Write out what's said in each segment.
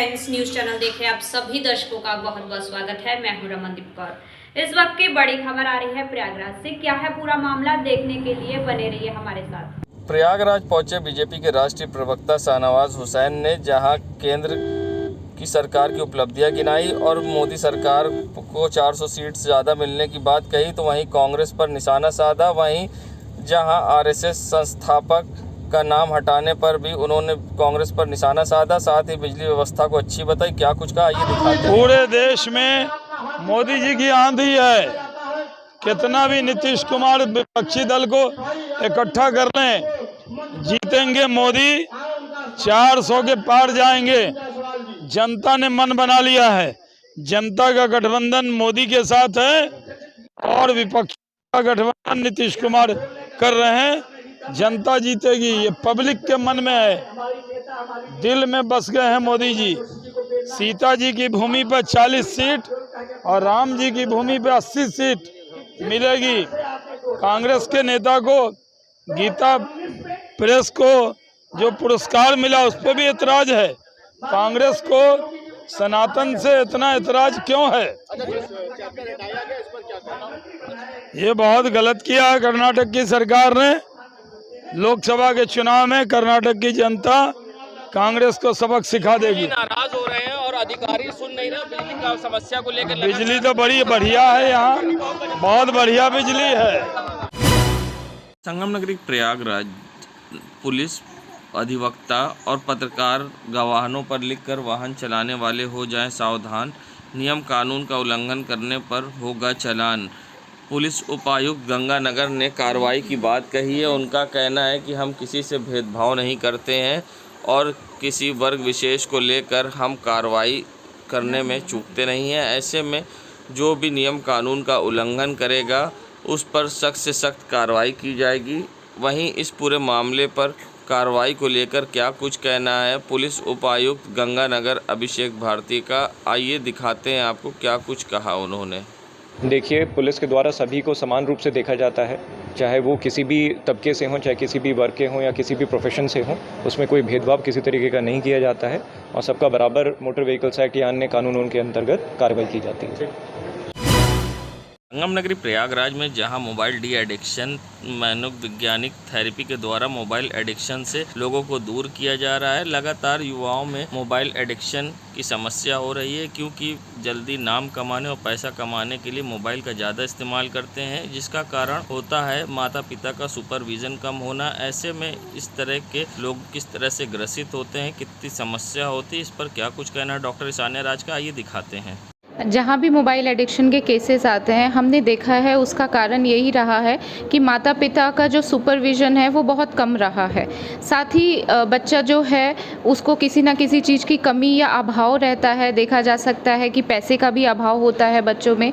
Friends, news channel देखे आप सभी दर्शकों का बहुत बहुत स्वागत है। मैं हूं रमनदीप कौर। इस वक्त की बड़ी खबर आ रही है प्रयागराज से। क्या है पूरा मामला, देखने के लिए बने रहिए हमारे साथ। प्रयागराज पहुंचे बीजेपी के राष्ट्रीय प्रवक्ता शाहनवाज हुसैन ने जहां केंद्र की सरकार की उपलब्धियां गिनाई और मोदी सरकार को 400 सीट ज़्यादा मिलने की बात कही, तो वहीं कांग्रेस पर निशाना साधा। वहीं जहां आरएसएस संस्थापक का नाम हटाने पर भी उन्होंने कांग्रेस पर निशाना साधा, साथ ही बिजली व्यवस्था को अच्छी बताई। क्या कुछ कहा, ये दिखाते हैं। पूरे देश में मोदी जी की आंधी है। कितना भी नीतीश कुमार विपक्षी दल को इकट्ठा कर लें, जीतेंगे मोदी, 400 के पार जाएंगे। जनता ने मन बना लिया है। जनता का गठबंधन मोदी के साथ है और विपक्ष का गठबंधन नीतीश कुमार कर रहे हैं। जनता जीतेगी, ये पब्लिक के मन में है, दिल में बस गए हैं मोदी जी। सीता जी की भूमि पर 40 सीट और राम जी की भूमि पर 80 सीट मिलेगी। कांग्रेस के नेता को, गीता प्रेस को जो पुरस्कार मिला उस पर भी एतराज है। कांग्रेस को सनातन से इतना एतराज क्यों है? ये बहुत गलत किया है कर्नाटक की सरकार ने। लोकसभा के चुनाव में कर्नाटक की जनता कांग्रेस को सबक सिखा देगी। नाराज हो रहे हैं और अधिकारी सुन नहीं रहे बिजली का समस्या को लेकर। बिजली तो बड़ी बढ़िया है, यहाँ बहुत बढ़िया बिजली है। संगम नगरी प्रयागराज पुलिस अधिवक्ता और पत्रकार गवाहों पर लिखकर वाहन चलाने वाले हो जाएं सावधान, नियम कानून का उल्लंघन करने पर होगा चालान। पुलिस उपायुक्त गंगानगर ने कार्रवाई की बात कही है। उनका कहना है कि हम किसी से भेदभाव नहीं करते हैं और किसी वर्ग विशेष को लेकर हम कार्रवाई करने में चूकते नहीं हैं। ऐसे में जो भी नियम कानून का उल्लंघन करेगा उस पर सख्त से सख्त कार्रवाई की जाएगी। वहीं इस पूरे मामले पर कार्रवाई को लेकर क्या कुछ कहना है पुलिस उपायुक्त गंगानगर अभिषेक भारती का, आइए दिखाते हैं आपको क्या कुछ कहा उन्होंने। देखिए, पुलिस के द्वारा सभी को समान रूप से देखा जाता है, चाहे वो किसी भी तबके से हों, चाहे किसी भी वर्ग के हों या किसी भी प्रोफेशन से हों। उसमें कोई भेदभाव किसी तरीके का नहीं किया जाता है और सबका बराबर मोटर व्हीकल्स एक्ट या अन्य कानूनों के अंतर्गत कार्रवाई की जाती है। संगम नगरी प्रयागराज में जहां मोबाइल डी एडिक्शन मनोवैज्ञानिक थेरेपी के द्वारा मोबाइल एडिक्शन से लोगों को दूर किया जा रहा है। लगातार युवाओं में मोबाइल एडिक्शन की समस्या हो रही है, क्योंकि जल्दी नाम कमाने और पैसा कमाने के लिए मोबाइल का ज़्यादा इस्तेमाल करते हैं, जिसका कारण होता है माता पिता का सुपरविज़न कम होना। ऐसे में इस तरह के लोग किस तरह से ग्रसित होते हैं, कितनी समस्या होती है, इस पर क्या कुछ कहना है डॉक्टर ईशान्या राज का, आइए दिखाते हैं। जहाँ भी मोबाइल एडिक्शन के केसेस आते हैं, हमने देखा है उसका कारण यही रहा है कि माता पिता का जो सुपरविज़न है वो बहुत कम रहा है। साथ ही बच्चा जो है उसको किसी न किसी चीज़ की कमी या अभाव रहता है। देखा जा सकता है कि पैसे का भी अभाव होता है बच्चों में।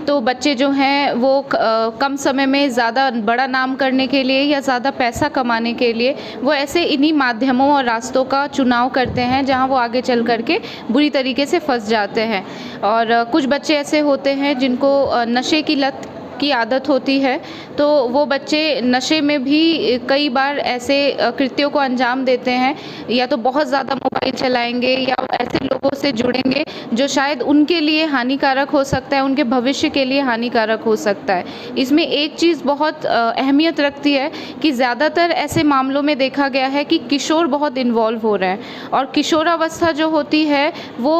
तो बच्चे जो हैं वो कम समय में ज़्यादा बड़ा नाम करने के लिए या ज़्यादा पैसा कमाने के लिए वो ऐसे इन्हीं माध्यमों और रास्तों का चुनाव करते हैं जहाँ वो आगे चल करके बुरी तरीके से फंस जाते हैं। और कुछ बच्चे ऐसे होते हैं जिनको नशे की लत की आदत होती है, तो वो बच्चे नशे में भी कई बार ऐसे कृत्यों को अंजाम देते हैं, या तो बहुत ज़्यादा मोबाइल चलाएंगे या ऐसे लोगों से जुड़ेंगे जो शायद उनके लिए हानिकारक हो सकता है, उनके भविष्य के लिए हानिकारक हो सकता है। इसमें एक चीज़ बहुत अहमियत रखती है कि ज़्यादातर ऐसे मामलों में देखा गया है कि किशोर बहुत इन्वॉल्व हो रहे हैं, और किशोरावस्था जो होती है वो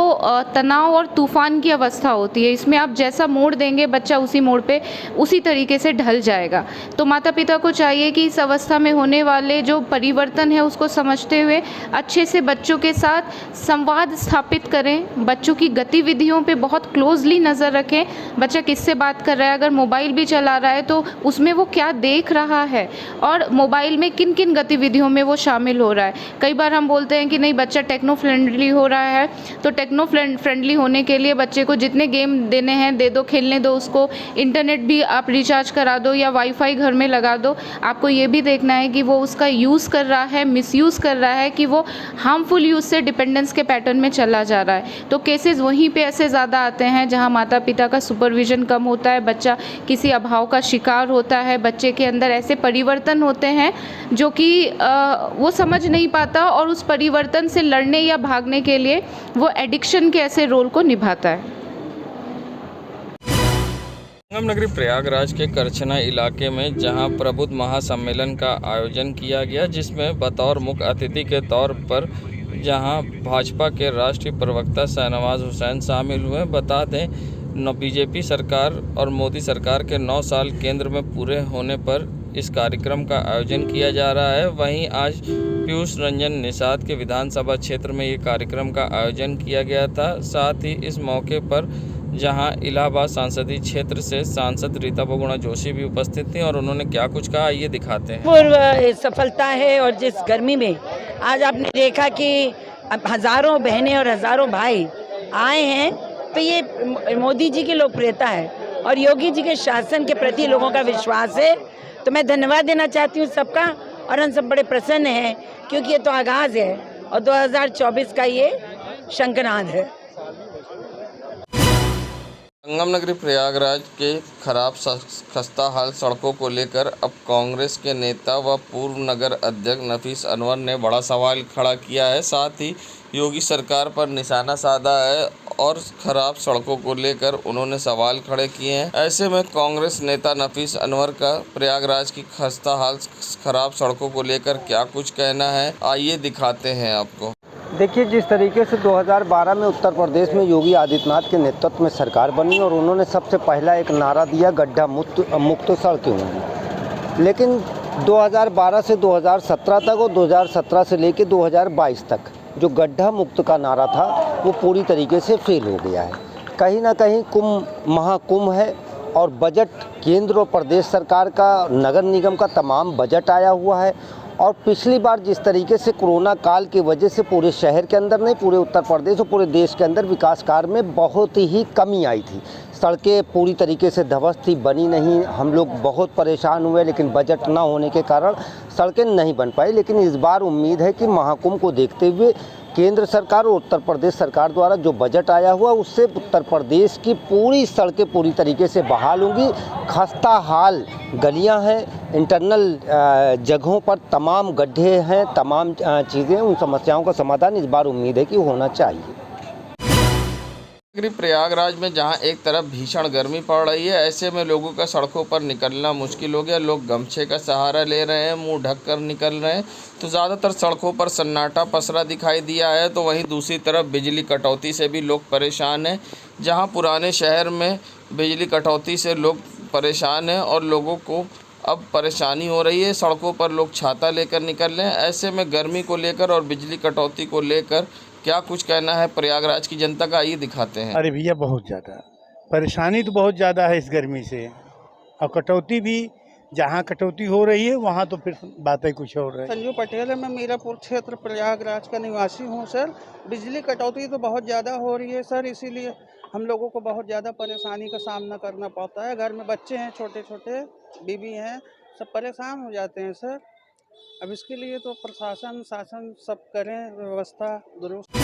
तनाव और तूफान की अवस्था होती है। इसमें आप जैसा मोड़ देंगे बच्चा उसी मोड़ पे उसी तरीके से ढल जाएगा। तो माता पिता को चाहिए कि इस अवस्था में होने वाले जो परिवर्तन है उसको समझते हुए अच्छे से बच्चों के साथ संवाद स्थापित करें, बच्चों की गतिविधियों पे बहुत क्लोजली नज़र रखें। बच्चा किससे बात कर रहा है, अगर मोबाइल भी चला रहा है तो उसमें वो क्या देख रहा है और मोबाइल में किन किन गतिविधियों में वो शामिल हो रहा है। कई बार हम बोलते हैं कि नहीं, बच्चा टेक्नो फ्रेंडली हो रहा है, तो टेक्नो फ्रेंडली होने के लिए बच्चे को जितने गेम देने हैं दे दो, खेलने दो उसको, इंटरनेट भी फ्री आप रिचार्ज करा दो या वाईफाई घर में लगा दो, आपको ये भी देखना है कि वो उसका यूज़ कर रहा है, मिसयूज़ कर रहा है, कि वो हार्मफुल यूज़ से डिपेंडेंस के पैटर्न में चला जा रहा है। तो केसेस वहीं पे ऐसे ज़्यादा आते हैं जहाँ माता पिता का सुपरविज़न कम होता है, बच्चा किसी अभाव का शिकार होता है, बच्चे के अंदर ऐसे परिवर्तन होते हैं जो कि वो समझ नहीं पाता और उस परिवर्तन से लड़ने या भागने के लिए वो एडिक्शन के ऐसे रोल को निभाता है। संगम नगरी प्रयागराज के करछना इलाके में जहां प्रबुद्ध महासम्मेलन का आयोजन किया गया, जिसमें बतौर मुख्य अतिथि के तौर पर जहां भाजपा के राष्ट्रीय प्रवक्ता शाहनवाज हुसैन शामिल हुए। बता दें बीजेपी सरकार और मोदी सरकार के 9 साल केंद्र में पूरे होने पर इस कार्यक्रम का आयोजन किया जा रहा है। वहीं आज पीयूष रंजन निषाद के विधानसभा क्षेत्र में ये कार्यक्रम का आयोजन किया गया था। साथ ही इस मौके पर जहां इलाहाबाद संसदीय क्षेत्र से सांसद रीता बहुगुणा जोशी भी उपस्थित थी और उन्होंने क्या कुछ कहा, ये दिखाते हैं। पूर्व सफलता है और जिस गर्मी में आज आपने देखा कि हजारों बहनें और हजारों भाई आए हैं, तो ये मोदी जी की लोकप्रियता है और योगी जी के शासन के प्रति लोगों का विश्वास है। तो मैं धन्यवाद देना चाहती हूँ सबका, और हम सब बड़े प्रसन्न हैं क्योंकि ये तो आगाज है और 2024 का ये शंखनाद है। संगम नगरी प्रयागराज के खराब खस्ता हाल सड़कों को लेकर अब कांग्रेस के नेता व पूर्व नगर अध्यक्ष नफीस अनवर ने बड़ा सवाल खड़ा किया है। साथ ही योगी सरकार पर निशाना साधा है और खराब सड़कों को लेकर उन्होंने सवाल खड़े किए हैं। ऐसे में कांग्रेस नेता नफीस अनवर का प्रयागराज की खस्ता हाल खराब सड़कों को लेकर क्या कुछ कहना है, आइए दिखाते हैं आपको। देखिए, जिस तरीके से 2012 में उत्तर प्रदेश में योगी आदित्यनाथ के नेतृत्व में सरकार बनी और उन्होंने सबसे पहला एक नारा दिया गड्ढा मुक्त सड़कें होंगी, लेकिन 2012 से 2017 तक और 2017 से लेकर 2022 तक जो गड्ढा मुक्त का नारा था वो पूरी तरीके से फेल हो गया है। कहीं ना कहीं महाकुंभ है और बजट केंद्र और प्रदेश सरकार का, नगर निगम का तमाम बजट आया हुआ है। और पिछली बार जिस तरीके से कोरोना काल की वजह से पूरे शहर के अंदर नहीं, पूरे उत्तर प्रदेश और पूरे देश के अंदर विकास कार्य में बहुत ही कमी आई थी। सड़कें पूरी तरीके से ध्वस्त थी, बनी नहीं, हम लोग बहुत परेशान हुए, लेकिन बजट ना होने के कारण सड़कें नहीं बन पाई। लेकिन इस बार उम्मीद है कि महाकुंभ को देखते हुए केंद्र सरकार और उत्तर प्रदेश सरकार द्वारा जो बजट आया हुआ उससे उत्तर प्रदेश की पूरी सड़कें पूरी तरीके से बहाल होंगी। खस्ता हाल गलियां हैं, इंटरनल जगहों पर तमाम गड्ढे हैं, तमाम चीज़ें, उन समस्याओं का समाधान इस बार उम्मीद है कि होना चाहिए। प्रयागराज में जहां एक तरफ भीषण गर्मी पड़ रही है, ऐसे में लोगों का सड़कों पर निकलना मुश्किल हो गया। लोग गमछे का सहारा ले रहे हैं, मुंह ढक कर निकल रहे हैं। तो ज़्यादातर सड़कों पर सन्नाटा पसरा दिखाई दिया है। तो वहीं दूसरी तरफ बिजली कटौती से भी लोग परेशान हैं। जहां पुराने शहर में बिजली कटौती से लोग परेशान हैं और लोगों को अब परेशानी हो रही है। सड़कों पर लोग छाता लेकर निकल रहे हैं। ऐसे में गर्मी को लेकर और बिजली कटौती को लेकर क्या कुछ कहना है प्रयागराज की जनता का, ये दिखाते हैं। अरे भैया, बहुत ज़्यादा परेशानी तो बहुत ज़्यादा है इस गर्मी से, और कटौती भी जहाँ कटौती हो रही है वहाँ तो फिर बातें कुछ और है। संजू पटेल है, मैं मीरापुर क्षेत्र प्रयागराज का निवासी हूँ सर। बिजली कटौती तो बहुत ज़्यादा हो रही है सर, इसीलिए हम लोगों को बहुत ज़्यादा परेशानी का सामना करना पड़ता है। घर में बच्चे हैं, छोटे छोटे बीवी हैं, सब परेशान हो जाते हैं सर। अब इसके लिए तो प्रशासन शासन सब करें व्यवस्था दुरुस्त।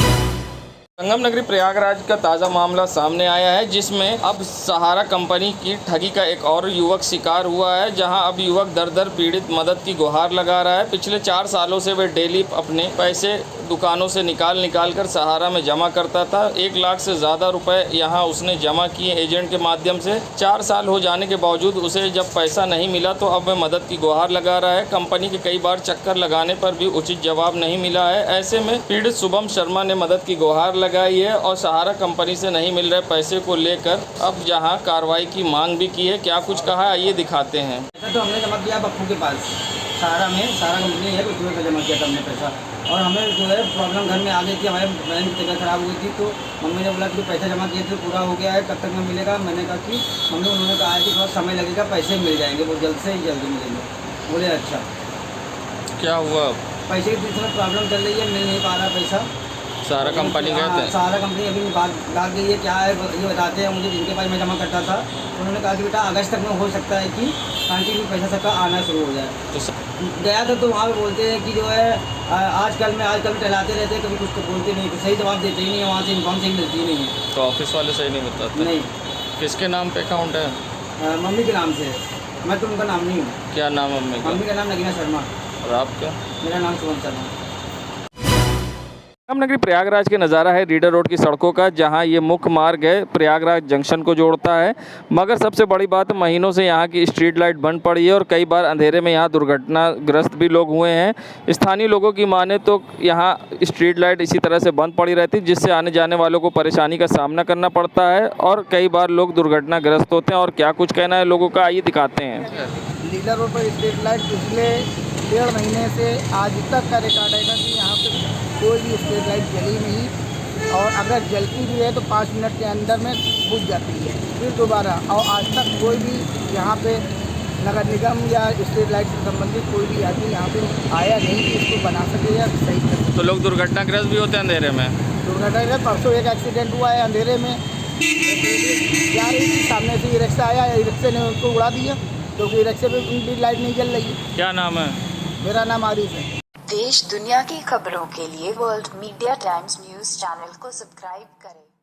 संगम नगरी प्रयागराज का ताज़ा मामला सामने आया है, जिसमें अब सहारा कंपनी की ठगी का एक और युवक शिकार हुआ है। जहां अब युवक दर दर पीड़ित मदद की गुहार लगा रहा है। पिछले 4 सालों से वह डेली अपने पैसे दुकानों से निकाल कर सहारा में जमा करता था। 1 लाख से ज़्यादा रुपए यहां उसने जमा किए एजेंट के माध्यम से। 4 साल हो जाने के बावजूद उसे जब पैसा नहीं मिला तो अब वह मदद की गुहार लगा रहा है। कंपनी के कई बार चक्कर लगाने पर भी उचित जवाब नहीं मिला है। ऐसे में पीड़ित शुभम शर्मा ने मदद की गुहार लगाई है और सहारा कंपनी से नहीं मिल रहे पैसे को लेकर अब जहां कार्रवाई की मांग भी की है। क्या कुछ कहा है, ये दिखाते हैं। तो हमने जमा किया बप्पू के पास, सहारा कंपनी है, उसमें जमा किया था हमने पैसा। और हमें जो है प्रॉब्लम घर में आ गई थी, हमारे बहन की तबीयत खराब हुई थी, तो मम्मी ने बोला कि पैसा जमा किए थे पूरा हो गया है, कब तक में मिलेगा। मैंने कहा कि मम्मी, उन्होंने कहा है कि थोड़ा समय लगेगा, पैसे मिल जाएंगे, वो जल्द से ही जल्दी मिलेंगे। बोले अच्छा। क्या हुआ? पैसे की बीच में प्रॉब्लम चल रही है, मिल नहीं पा रहा पैसा, सहारा कंपनी गए थे? सहारा कंपनी अभी भाग गई है, क्या है ये बताते हैं मुझे। जिनके पास मैं जमा करता था उन्होंने कहा कि बेटा अगस्त तक में हो सकता है कि कंटिन्यू पैसा सबका आना शुरू हो जाए। तो गया था तो वहाँ पे बोलते हैं कि जो है आजकल टहलाते रहते हैं, कभी कुछ तो बोलते नहीं, तो सही जवाब देते ही नहीं है, वहाँ से इन्फॉर्मेशन मिलती ही नहीं है। तो ऑफिस वाले सही नहीं बताते? नहीं। किसके नाम पे अकाउंट है? मम्मी के नाम से। मैं तो उनका नाम नहीं हूँ। क्या नाम है मम्मी का? मम्मी का नाम नगीना शर्मा। और आपका? मेरा नाम शुभम शर्मा। संगम नगरी प्रयागराज के नज़ारा है रीडर रोड की सड़कों का, जहां ये मुख्य मार्ग है प्रयागराज जंक्शन को जोड़ता है। मगर सबसे बड़ी बात, महीनों से यहां की स्ट्रीट लाइट बंद पड़ी है और कई बार अंधेरे में यहां दुर्घटनाग्रस्त भी लोग हुए हैं। स्थानीय लोगों की माने तो यहां स्ट्रीट लाइट इसी तरह से बंद पड़ी रहती है, जिससे आने जाने वालों को परेशानी का सामना करना पड़ता है और कई बार लोग दुर्घटनाग्रस्त होते हैं। और क्या कुछ कहना है लोगों का, आइए दिखाते हैं। रीडर रोड पर स्ट्रीट लाइट पिछले 1.5 महीने से आज तक का रिकॉर्ड है कि यहाँ पे कोई भी स्ट्रीट लाइट जली नहीं, और अगर जलती भी है तो 5 मिनट के अंदर में बुझ जाती है फिर दोबारा। और आज तक कोई भी यहाँ पे नगर निगम या स्ट्रीट लाइट से संबंधित कोई भी आदमी यहाँ पे आया नहीं कि इसको बना सके या सही कर सके। तो लोग दुर्घटनाग्रस्त भी होते हैं अंधेरे में? दुर्घटनाग्रस्त परसों एक एक्सीडेंट हुआ है अंधेरे में, जा रही थी, सामने से ई रिक्शा आया, ई रिक्शे ने उनको उड़ा दिया क्योंकि रिक्शे पे उनकी लाइट नहीं जल रही है। क्या नाम है? मेरा नाम आरिफ है। देश दुनिया की खबरों के लिए world media times news channel को सब्सक्राइब करें।